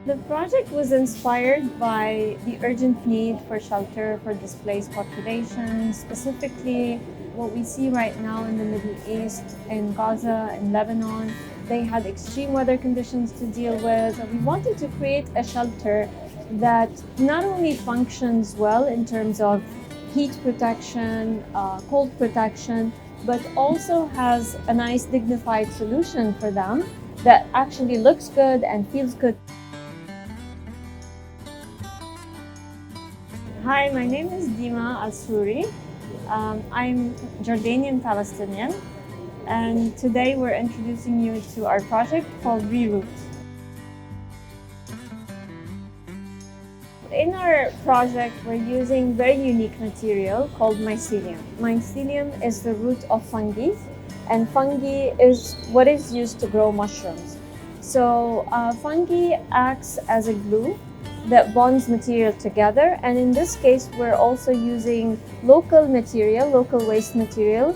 The project was inspired by the urgent need for shelter for displaced populations, specifically what we see right now in the Middle East, in Gaza, in Lebanon. They had extreme weather conditions to deal with. We wanted to create a shelter that not only functions well in terms of heat protection, cold protection, but also has a nice dignified solution for them that actually looks good and feels good. Hi, my name is Dima Srouri. I'm Jordanian Palestinian, and today we're introducing you to our project called ReRoot. In our project, we're using very unique material called mycelium. Mycelium is the root of fungi, and fungi is what is used to grow mushrooms. So fungi acts as a glue that bonds material together, and in this case we're also using local material, local waste material,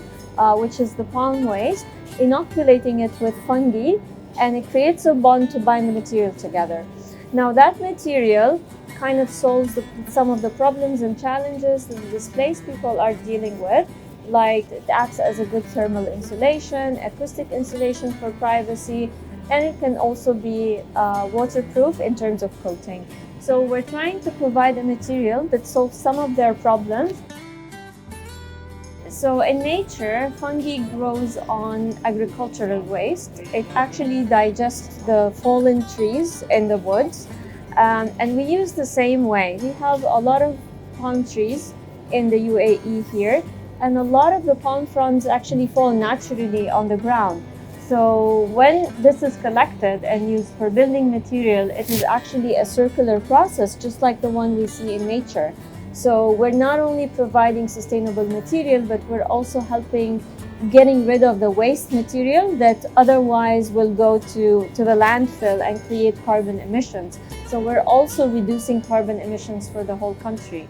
which is the palm waste, inoculating it with fungi, and it creates a bond to bind the material together. Now that material kind of solves some of the problems and challenges that the displaced people are dealing with, like it acts as a good thermal insulation, acoustic insulation for privacy, and it can also be waterproof in terms of coating. So we're trying to provide a material that solves some of their problems. So in nature, fungi grows on agricultural waste. It actually digests the fallen trees in the woods. And we use the same way. We have a lot of palm trees in the UAE here, and a lot of the palm fronds actually fall naturally on the ground. So when this is collected and used for building material, it is actually a circular process, just like the one we see in nature. So we're not only providing sustainable material, but we're also helping getting rid of the waste material that otherwise will go to the landfill and create carbon emissions. So we're also reducing carbon emissions for the whole country.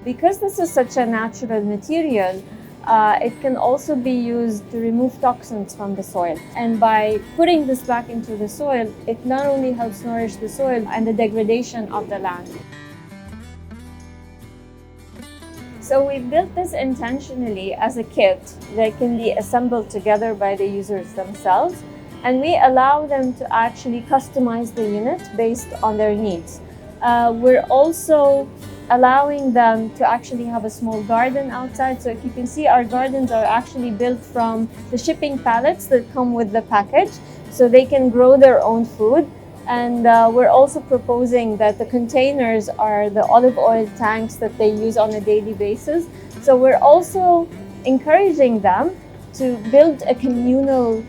Because this is such a natural material, it can also be used to remove toxins from the soil. And by putting this back into the soil, it not only helps nourish the soil and the degradation of the land. So we built this intentionally as a kit that can be assembled together by the users themselves, and we allow them to actually customize the unit based on their needs. We're also allowing them to actually have a small garden outside. So if you can see, our gardens are actually built from the shipping pallets that come with the package, so they can grow their own food. And we're also proposing that the containers are the olive oil tanks that they use on a daily basis. So we're also encouraging them to build a communal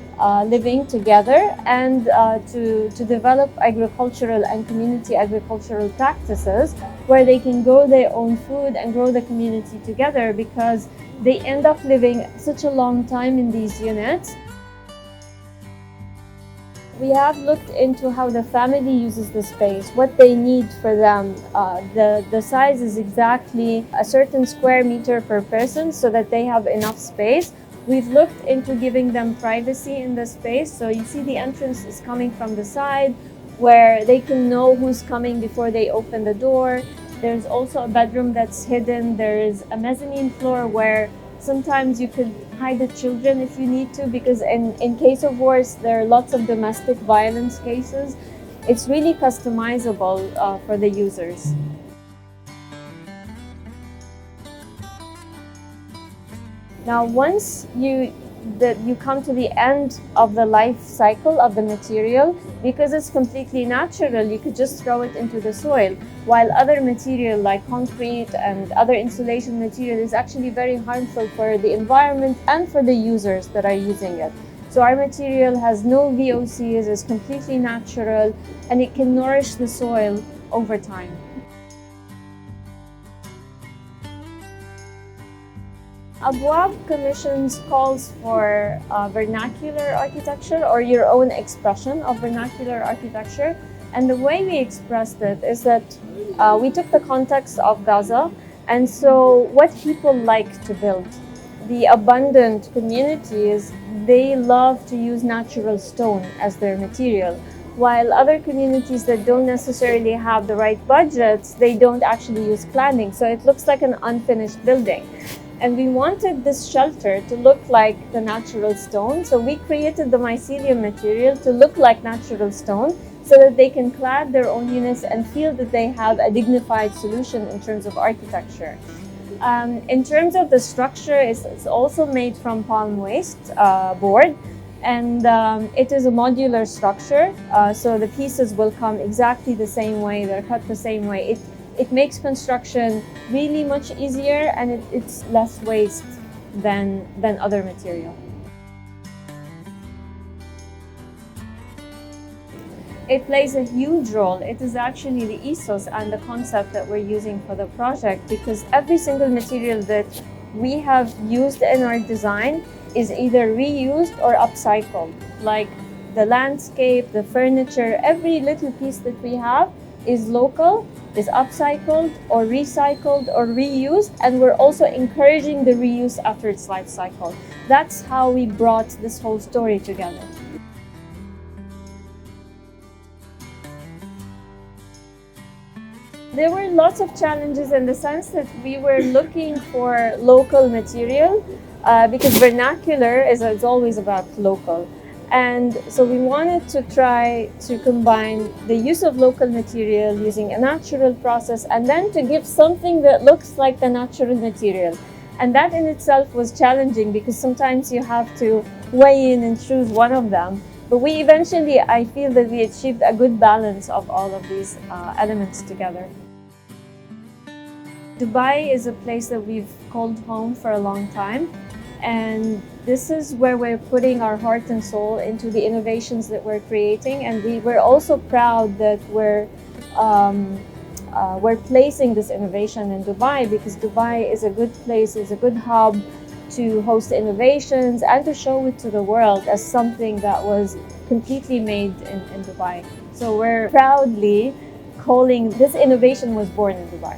living together and to develop agricultural and community agricultural practices where they can grow their own food and grow the community together, because they end up living such a long time in these units. We have looked into how the family uses the space, what they need for them. The size is exactly a certain square meter per person so that they have enough space. We've looked into giving them privacy in the space. So you see the entrance is coming from the side where they can know who's coming before they open the door. There's also a bedroom that's hidden. There is a mezzanine floor where sometimes you could hide the children if you need to, because in case of wars, there are lots of domestic violence cases. It's really customizable for the users. Now, once you that you come to the end of the life cycle of the material because it's completely natural. You could just throw it into the soil, while other material like concrete and other insulation material is actually very harmful for the environment and for the users that are using it. So our material has no VOCs, is completely natural, and it can nourish the soil over time. Abwab commissions calls for vernacular architecture, or your own expression of vernacular architecture. And the way we expressed it is that we took the context of Gaza, and so what people like to build. The abundant communities, they love to use natural stone as their material, while other communities that don't necessarily have the right budgets, they don't actually use cladding. So it looks like an unfinished building. And we wanted this shelter to look like the natural stone. So we created the mycelium material to look like natural stone so that they can clad their own units and feel that they have a dignified solution in terms of architecture. In terms of the structure, it's also made from palm waste board, and it is a modular structure. So the pieces will come exactly the same way, they're cut the same way. It makes construction really much easier, and it's less waste than other material. It plays a huge role. It is actually the ethos and the concept that we're using for the project, because every single material that we have used in our design is either reused or upcycled. Like the landscape, the furniture, every little piece that we have is local, is upcycled or recycled or reused, and we're also encouraging the reuse after its life cycle. That's how we brought this whole story together. There were lots of challenges in the sense that we were looking for local material because vernacular is always about local. And so we wanted to try to combine the use of local material using a natural process, and then to give something that looks like the natural material. And that in itself was challenging because sometimes you have to weigh in and choose one of them. But we eventually, I feel that we achieved a good balance of all of these elements together. Dubai is a place that we've called home for a long time. And this is where we're putting our heart and soul into the innovations that we're creating. And we're also proud that we're placing this innovation in Dubai, because Dubai is a good place, is a good hub to host innovations and to show it to the world as something that was completely made in Dubai. So we're proudly calling this innovation was born in Dubai.